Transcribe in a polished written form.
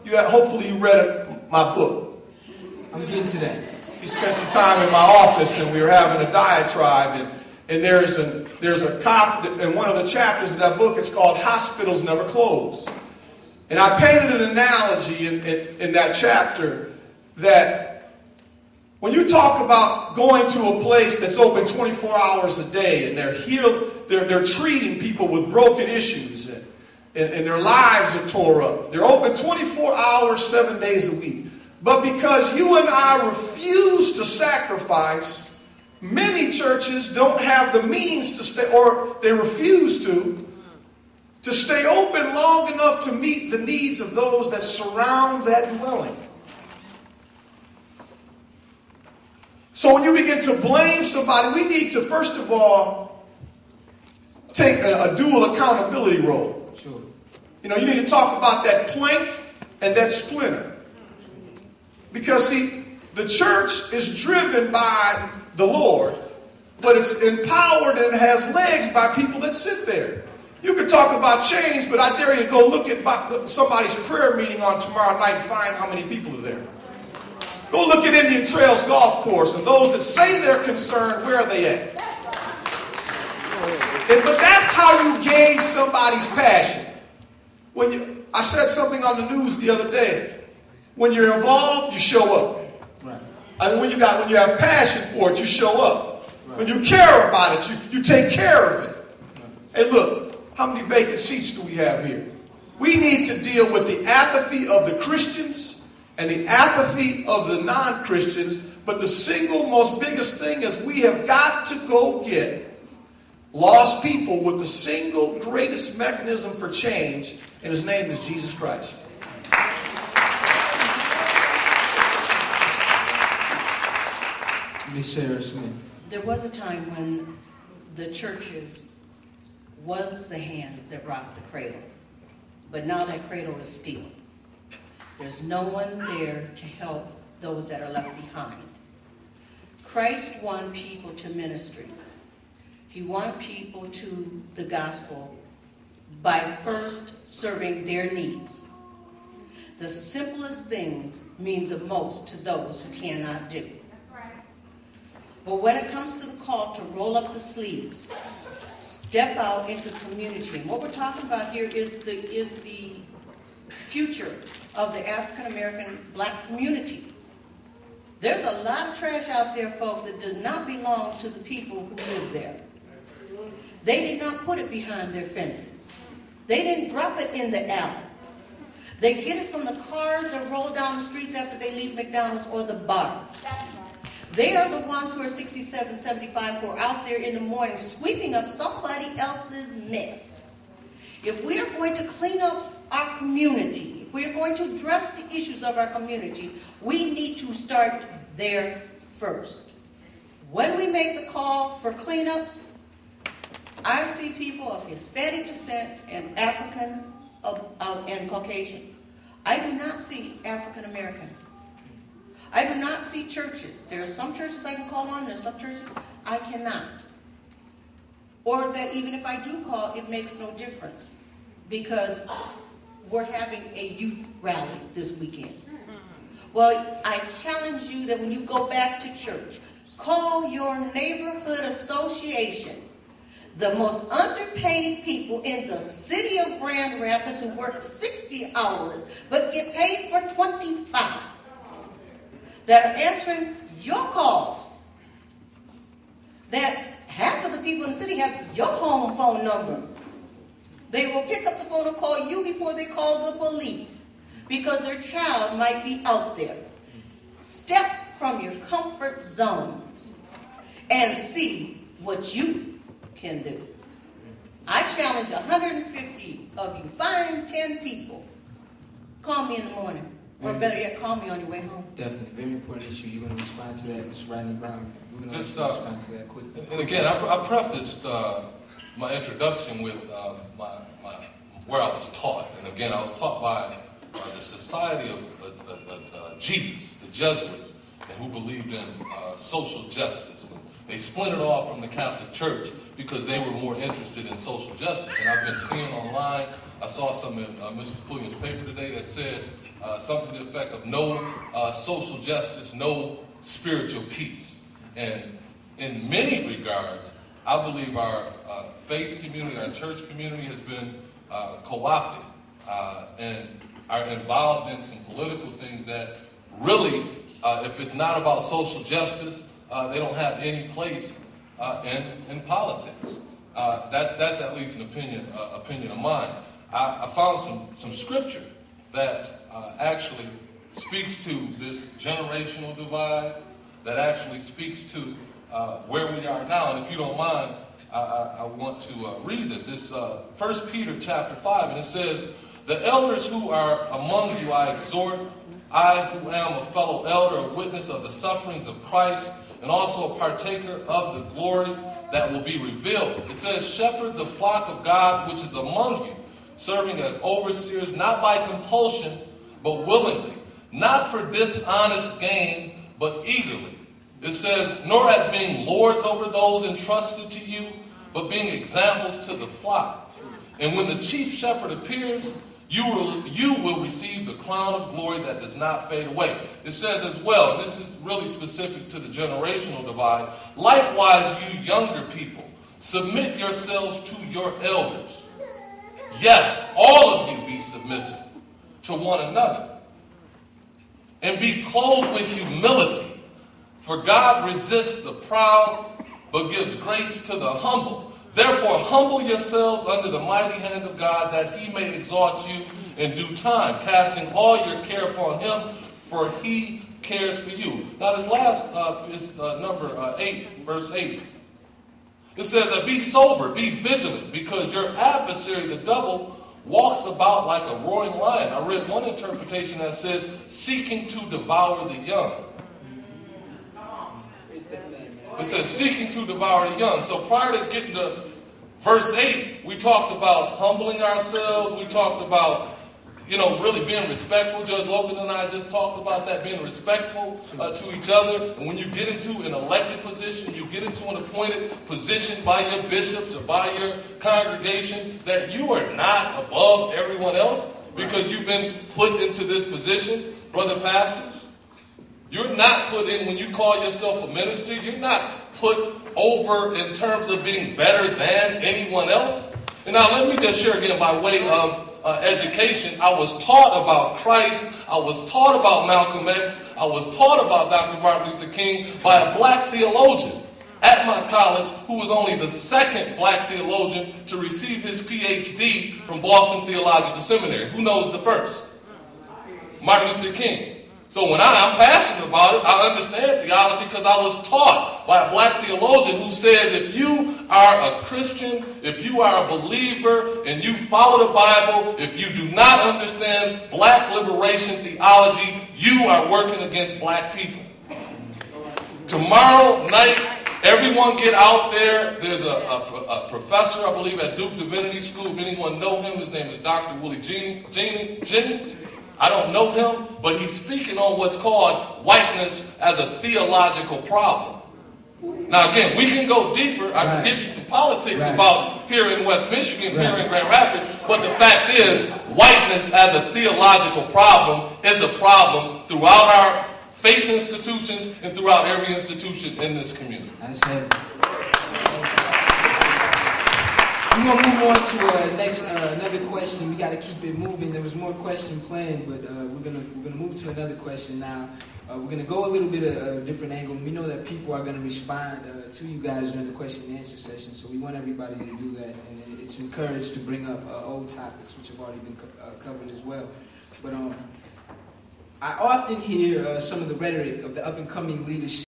Hopefully you read my book. I'm getting to that. You spent some time in my office, and we were having a diatribe, and there's a cop in one of the chapters of that book. It's called "Hospitals Never Close," and I painted an analogy in that chapter that when you talk about going to a place that's open 24 hours a day, and they're treating people with broken issues, and their lives are tore up. They're open 24 hours, 7 days a week. But because you and I refuse to sacrifice, many churches don't have the means to stay, or they refuse to stay open long enough to meet the needs of those that surround that dwelling. So when you begin to blame somebody, we need to, first of all, take a dual accountability role. Sure. You need to talk about that plank and that splinter. Because, see, the church is driven by the Lord, but it's empowered and has legs by people that sit there. You can talk about change, but I dare you to go look at somebody's prayer meeting on tomorrow night and find how many people are there. Go look at Indian Trails Golf Course, and those that say they're concerned, where are they at? But that's how you gauge somebody's passion. I said something on the news the other day. When you're involved, you show up. Right. And when you have passion for it, you show up. Right. When you care about it, you take care of it. Right. Hey, look, how many vacant seats do we have here? We need to deal with the apathy of the Christians and the apathy of the non-Christians. But the single most biggest thing is we have got to go get lost people with the single greatest mechanism for change, and his name is Jesus Christ. Miss Sarah Smith. There was a time when the churches was the hands that rocked the cradle. But now that cradle is still. There's no one there to help those that are left behind. Christ won people to ministry. He won people to the gospel by first serving their needs. The simplest things mean the most to those who cannot do. But when it comes to the call to roll up the sleeves, step out into community, and what we're talking about here is the future of the African American black community. There's a lot of trash out there, folks, that does not belong to the people who live there. They did not put it behind their fences. They didn't drop it in the alleys. They get it from the cars that roll down the streets after they leave McDonald's or the bar. They are the ones who are 67, 75, who are out there in the morning sweeping up somebody else's mess. If we are going to clean up our community, if we are going to address the issues of our community, we need to start there first. When we make the call for cleanups, I see people of Hispanic descent and African and Caucasian. I do not see African American. I do not see churches. There are some churches I can call on, there are some churches I cannot. Or that even if I do call, it makes no difference because we're having a youth rally this weekend. Well, I challenge you that when you go back to church, call your neighborhood association. The most underpaid people in the city of Grand Rapids who work 60 hours but get paid for 25. That are answering your calls. That half of the people in the city have your home phone number. They will pick up the phone and call you before they call the police because their child might be out there. Step from your comfort zones and see what you can do. I challenge 150 of you. Find 10 people. Call me in the morning. Or better yet, call me on your way home. Definitely. Very important issue. You're going to respond to that, Mr. Rodney Brown. We're going to respond to that quickly. And again, I prefaced my introduction with where I was taught. And again, I was taught by the Society of Jesus, the Jesuits, and who believed in social justice. And they splintered off from the Catholic Church because they were more interested in social justice. And I've been seeing online, I saw some in Mr. Pulliam's paper today that said something to the effect of no social justice, no spiritual peace. And in many regards, I believe our faith community, our church community has been co-opted and are involved in some political things that really, if it's not about social justice, they don't have any place in politics. That's at least an opinion of mine. I found some scripture that actually speaks to this generational divide, that actually speaks to where we are now. And if you don't mind, I want to read this. It's 1 Peter chapter 5, and it says, "The elders who are among you I exhort, I who am a fellow elder, a witness of the sufferings of Christ, and also a partaker of the glory that will be revealed." It says, "Shepherd the flock of God which is among you, serving as overseers, not by compulsion, but willingly, not for dishonest gain, but eagerly." It says, "Nor as being lords over those entrusted to you, but being examples to the flock. And when the chief shepherd appears, you will receive the crown of glory that does not fade away." It says as well, and this is really specific to the generational divide, "Likewise, you younger people, submit yourselves to your elders. Yes, all of you be submissive to one another. And be clothed with humility. For God resists the proud, but gives grace to the humble. Therefore, humble yourselves under the mighty hand of God, that he may exalt you in due time, casting all your care upon him, for he cares for you." Now, this last is number 8, verse 8. It says, "Be sober, be vigilant, because your adversary, the devil, walks about like a roaring lion." I read one interpretation that says, "seeking to devour the young." It says, "seeking to devour the young." So prior to getting to verse 8, we talked about humbling ourselves. We talked about, really being respectful. Judge Logan and I just talked about that, being respectful to each other. And when you get into an elected position, you get into an appointed position by your bishops or by your congregation, that you are not above everyone else because you've been put into this position, brother pastors. You're not put in, when you call yourself a minister, you're not put over in terms of being better than anyone else. And now let me just share again by way of education. I was taught about Christ. I was taught about Malcolm X. I was taught about Dr. Martin Luther King by a black theologian at my college, who was only the second black theologian to receive his PhD from Boston Theological Seminary. Who knows the first? Martin Luther King. So when I'm passionate about it, I understand theology because I was taught by a black theologian who says if you are a Christian, if you are a believer, and you follow the Bible, if you do not understand black liberation theology, you are working against black people. Tomorrow night, everyone get out there. There's a professor, I believe, at Duke Divinity School. If anyone know him, his name is Dr. Willie Jennings. I don't know him, but he's speaking on what's called whiteness as a theological problem. Now, again, we can go deeper. I can give you some politics about here in West Michigan, here in Grand Rapids, but the fact is, whiteness as a theological problem is a problem throughout our faith institutions and throughout every institution in this community. That's it. We're going to move on to another question. We got to keep it moving. There was more question planned, but we're gonna move to another question now. We're going to go a little bit a different angle. We know that people are going to respond to you guys during the question and answer session, so we want everybody to do that. And it's encouraged to bring up old topics, which have already been covered as well. But I often hear some of the rhetoric of the up-and-coming leadership